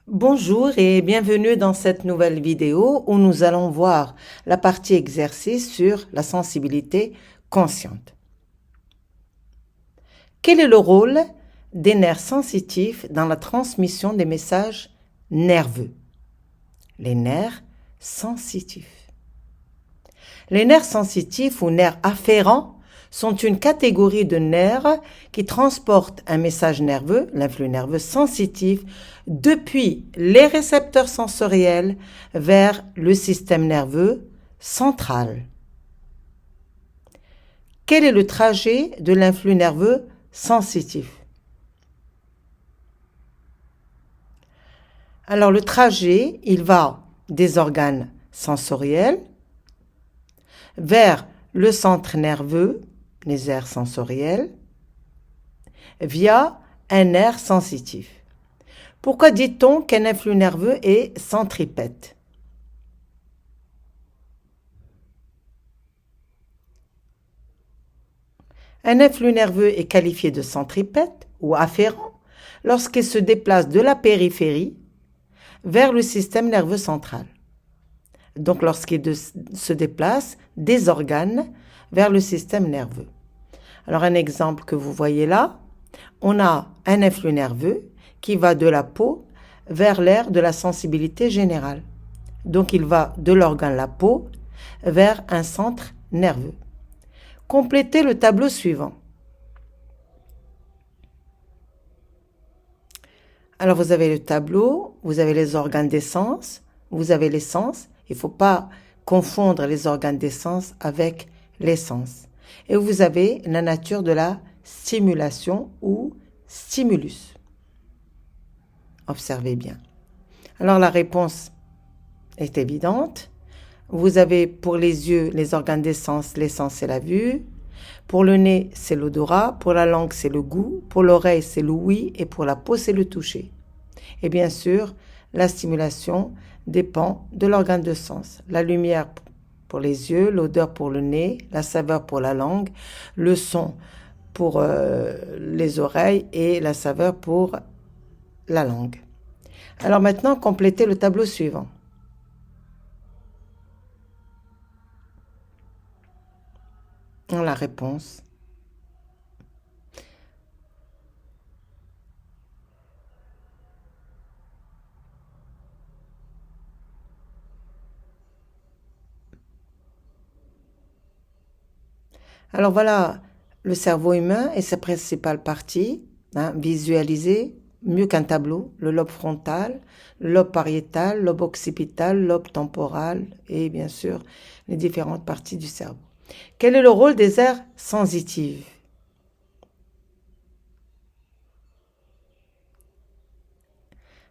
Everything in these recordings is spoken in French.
Bonjour et bienvenue dans cette nouvelle vidéo où nous allons voir la partie exercice sur la sensibilité consciente. Quel est le rôle des nerfs sensitifs dans la transmission des messages nerveux? Les nerfs sensitifs. Les nerfs sensitifs ou nerfs afférents sont une catégorie de nerfs qui transportent un message nerveux, l'influx nerveux sensitif, depuis les récepteurs sensoriels vers le système nerveux central. Quel est le trajet de l'influx nerveux sensitif? Alors le trajet, il va des organes sensoriels vers le centre nerveux, les aires sensorielles, via un nerf sensitif. Pourquoi dit-on qu'un influx nerveux est centripète? Un influx nerveux est qualifié de centripète ou afférent lorsqu'il se déplace de la périphérie vers le système nerveux central. Donc lorsqu'il se déplace des organes vers le système nerveux. Alors un exemple que vous voyez là, on a un influx nerveux qui va de la peau vers l'aire de la sensibilité générale. Donc il va de l'organe la peau vers un centre nerveux. Complétez le tableau suivant. Alors vous avez le tableau, vous avez les organes des sens, vous avez les sens. Il ne faut pas confondre les organes des sens avec les sens. Et vous avez la nature de la stimulation ou stimulus. Observez bien. Alors la réponse est évidente. Vous avez pour les yeux les organes des sens, les sens c'est la vue. Pour le nez c'est l'odorat, pour la langue c'est le goût, pour l'oreille c'est l'ouïe et pour la peau c'est le toucher. Et bien sûr, la stimulation dépend de l'organe de sens. La lumière pour les yeux, l'odeur pour le nez, la saveur pour la langue, le son pour les oreilles et la saveur pour la langue. Alors maintenant, complétez le tableau suivant. La réponse. Alors voilà le cerveau humain et ses principales parties, visualisées mieux qu'un tableau, le lobe frontal, le lobe pariétal, le lobe occipital, le lobe temporal et bien sûr les différentes parties du cerveau. Quel est le rôle des aires sensitives?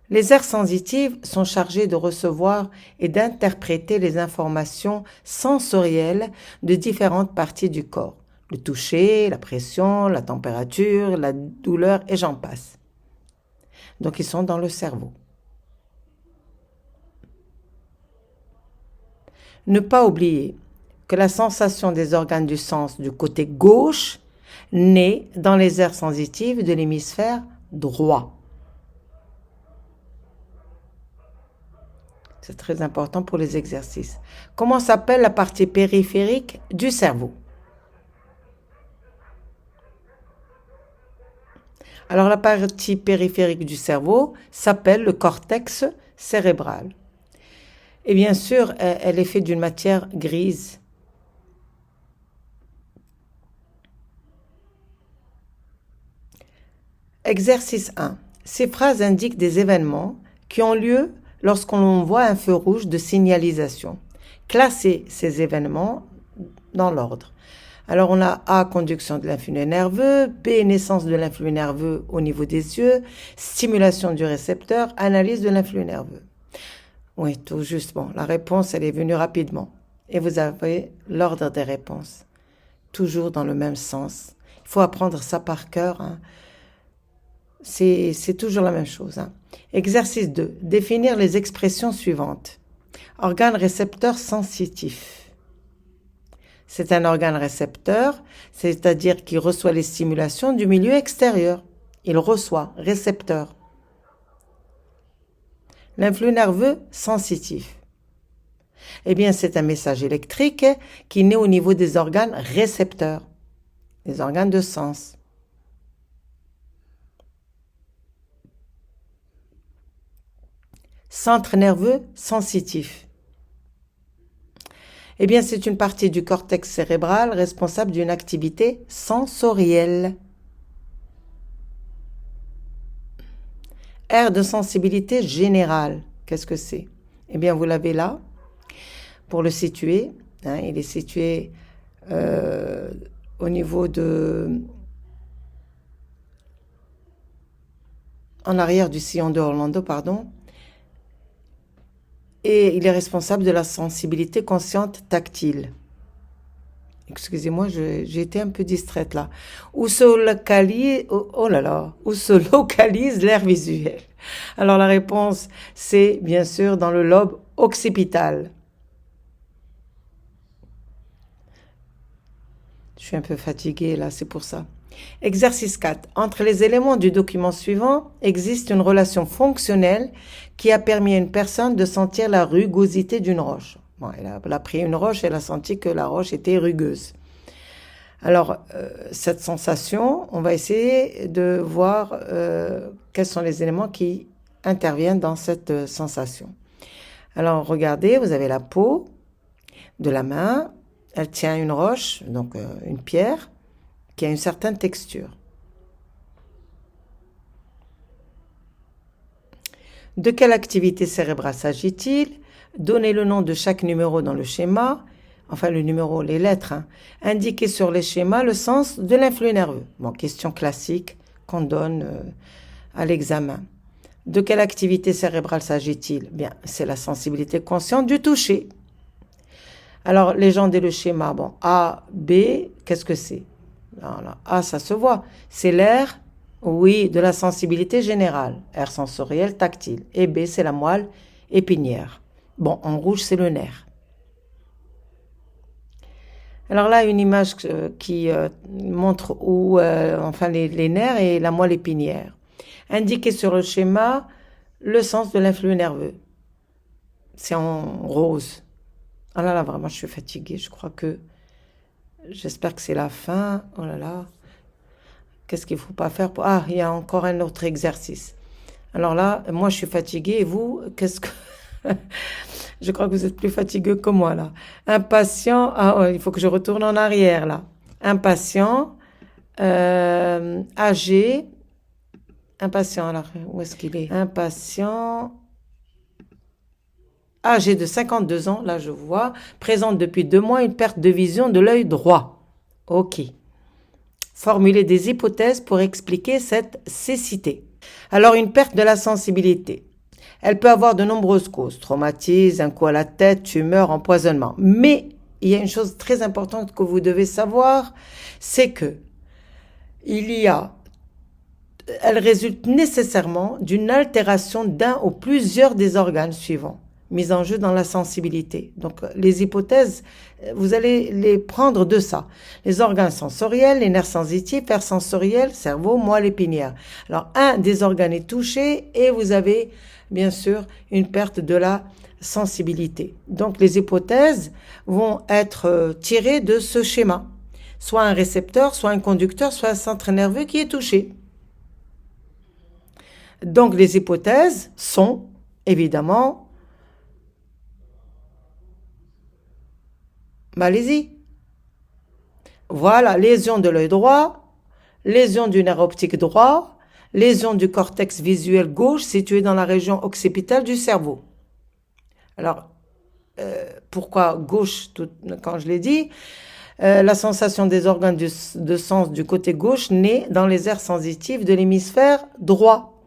Les aires sensitives sont chargées de recevoir et d'interpréter les informations sensorielles de différentes parties du corps. Le toucher, la pression, la température, la douleur et j'en passe. Donc ils sont dans le cerveau. Ne pas oublier que la sensation des organes du sens du côté gauche naît dans les aires sensitives de l'hémisphère droit. C'est très important pour les exercices. Comment s'appelle la partie périphérique du cerveau? Alors la partie périphérique du cerveau s'appelle le cortex cérébral. Et bien sûr, elle est faite d'une matière grise. Exercice 1. Ces phrases indiquent des événements qui ont lieu lorsqu'on voit un feu rouge de signalisation. Classez ces événements dans l'ordre. Alors on a A, conduction de l'influx nerveux, B, naissance de l'influx nerveux au niveau des yeux, stimulation du récepteur, analyse de l'influx nerveux. Oui, tout juste. Bon, la réponse, elle est venue rapidement. Et vous avez l'ordre des réponses. Toujours dans le même sens. Il faut apprendre ça par cœur. C'est toujours la même chose. Exercice 2. Définir les expressions suivantes. Organe récepteur sensitif. C'est un organe récepteur, c'est-à-dire qu'il reçoit les stimulations du milieu extérieur. Il reçoit, récepteur. l'influx nerveux sensitif. Eh bien, c'est un message électrique qui naît au niveau des organes récepteurs, les organes de sens. Centre nerveux sensitif. Eh bien, c'est une partie du cortex cérébral responsable d'une activité sensorielle. Aire de sensibilité générale. Qu'est-ce que c'est? Eh bien, vous l'avez là. Pour le situer, il est situé au niveau de... en arrière du sillon de Orlando, pardon. Et il est responsable de la sensibilité consciente tactile. Excusez-moi, j'ai été un peu distraite là. Où se localise l'aire visuelle? Alors la réponse, c'est bien sûr dans le lobe occipital. Je suis un peu fatiguée là, c'est pour ça. Exercice 4. Entre les éléments du document suivant, existe une relation fonctionnelle qui a permis à une personne de sentir la rugosité d'une roche. Bon, elle a pris une roche, elle a senti que la roche était rugueuse. Alors, cette sensation, on va essayer de voir quels sont les éléments qui interviennent dans cette sensation. Alors, regardez, vous avez la peau de la main, elle tient une roche, donc une pierre, qui a une certaine texture. De quelle activité cérébrale s'agit-il? Donnez le nom de chaque numéro dans le schéma, enfin le numéro, les lettres, indiquez sur les schémas le sens de l'influx nerveux. Bon, question classique qu'on donne à l'examen. De quelle activité cérébrale s'agit-il? Bien, c'est la sensibilité consciente du toucher. Alors, légendez le schéma. Bon, A, B, qu'est-ce que c'est? Voilà. A, ça se voit. C'est l'air, oui, de la sensibilité générale. Air sensoriel, tactile. Et B, c'est la moelle épinière. Bon, en rouge, c'est le nerf. Alors là, une image qui montre où, les nerfs et la moelle épinière. Indiquez sur le schéma le sens de l'influx nerveux. C'est en rose. Ah là là, vraiment, je suis fatiguée. J'espère que c'est la fin. Oh là là. Qu'est-ce qu'il ne faut pas faire pour... Ah, il y a encore un autre exercice. Alors là, moi, je suis fatiguée. Et vous, qu'est-ce que... Je crois que vous êtes plus fatigueux que moi, là. Un patient... Ah, oh, il faut que je retourne en arrière, là. Un patient âgé... Un patient, alors, où est-ce qu'il est? Un patient... âgé de 52 ans, là je vois, présente depuis 2 mois une perte de vision de l'œil droit. Ok. Formuler des hypothèses pour expliquer cette cécité. Alors une perte de la sensibilité. Elle peut avoir de nombreuses causes. Traumatisme, un coup à la tête, tumeur, empoisonnement. Mais il y a une chose très importante que vous devez savoir, c'est que elle résulte nécessairement d'une altération d'un ou plusieurs des organes suivants, mis en jeu dans la sensibilité. Donc, les hypothèses, vous allez les prendre de ça. Les organes sensoriels, les nerfs sensitifs, aires sensorielles, cerveau, moelle épinière. Alors, un des organes est touché et vous avez, bien sûr, une perte de la sensibilité. Donc, les hypothèses vont être tirées de ce schéma. Soit un récepteur, soit un conducteur, soit un centre nerveux qui est touché. Donc, les hypothèses sont, évidemment, allez-y. Voilà, lésion de l'œil droit, lésion du nerf optique droit, lésion du cortex visuel gauche situé dans la région occipitale du cerveau. Alors, pourquoi gauche, quand je l'ai dit, la sensation des organes de sens du côté gauche naît dans les aires sensitives de l'hémisphère droit.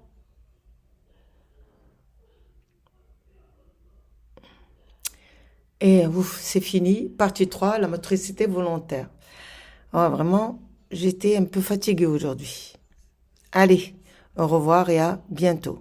Et ouf, c'est fini. Partie 3, la motricité volontaire. Oh, vraiment, j'étais un peu fatiguée aujourd'hui. Allez, au revoir et à bientôt.